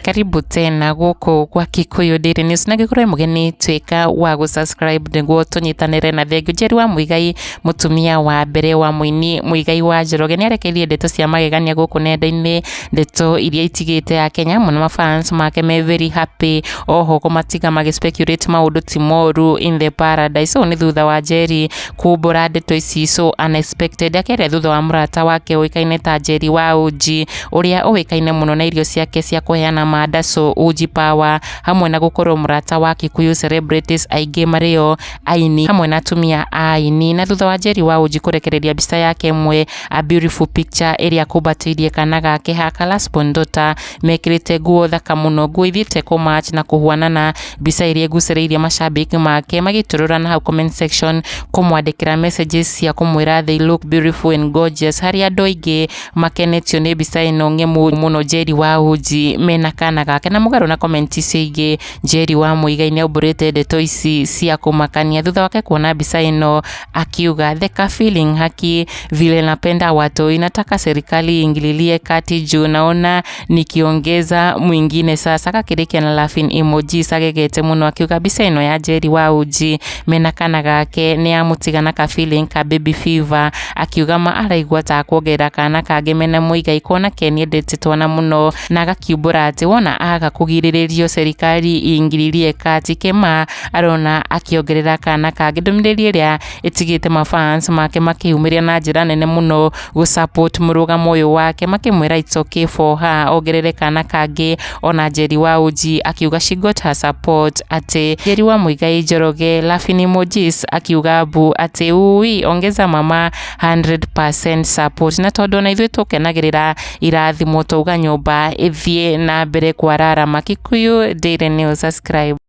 Karibu tena guku kwa Kikuyu Daily News na gikorwo mugeni twika wa gusubscribe niguo tunyitanire na thengio. Njeri wa Muigai mutumia wa mbere wa muini Muigai wa Njoroge niarekeirie ndeto cia magegania guku nenda-ini, ndeto iria itigite ya Kenya muno mafans make me very happy, oho kumatiga speculate maundu ti moru in the paradise. So ni thutha wa Njeri kumbura Ndeto Ici so unexpected, akeria thutha wa murata wake uikaine ta Njeri wa Uji uria uikaine muno na irio ciake cia kuheana mada so Uji Power, hamwe na gukorwo murata wa Kikuyu celebrities aingĩ mario aini hamwe na atumia aini. Na thutha wa Njeri wa Uji kurekereria mbica yake mwe a beautiful picture iria kumbatiirie kana gake ha kalaspondota mekirite nguo thaka muno, nguo ithiite ku match na kuhuana na mbica iria gucereirie mashabiki make magiturura na hau comment section kumwandikira messages cia kumwira they look beautiful and gorgeous, hari andu aingĩ makenetio ni mbica ino ng'emu muno Njeri wa Uji mena kana gake. Na mugaru na comment ciĩgiĩ Njeri wa Muigai ni aumburite Ndeto Ici cia kumakania thutha wake kuona mbica ino akiuga the feeling haki vile napenda watu inataka serikali ingililie kati juu naona nikiongeza mwingine sasa. Kakirikia na laughing emojis agegete muno akiuga mbica ino ya Njeri wa Uji mena kana gake ni amutigana ka feeling ka baby fever, akiuga ma araigua ta kuongerera kana kage mena Muigai kona kenie ndetitwana muno na agakiumbura ati wona aga kugiriririo serikali ingililie kati kema arona akiongerera kana kage. Ndumiririe ria itigite mafans make makiumiria na njira nene muno gu support murugamo uyu wake makimwira it's okay for her ongerere kana kage. Ona Njeri wa Uji akiuga she got her support, ati Njeri wa Muigai Njoroge laughing emojis akiuga bu ati ui ongeza mama 100% support. Na tondu na ithuĩ tukenagirira irathimo tuga nyumba ithie na mbere kwararama. Kikuyu Daily News, subscribe.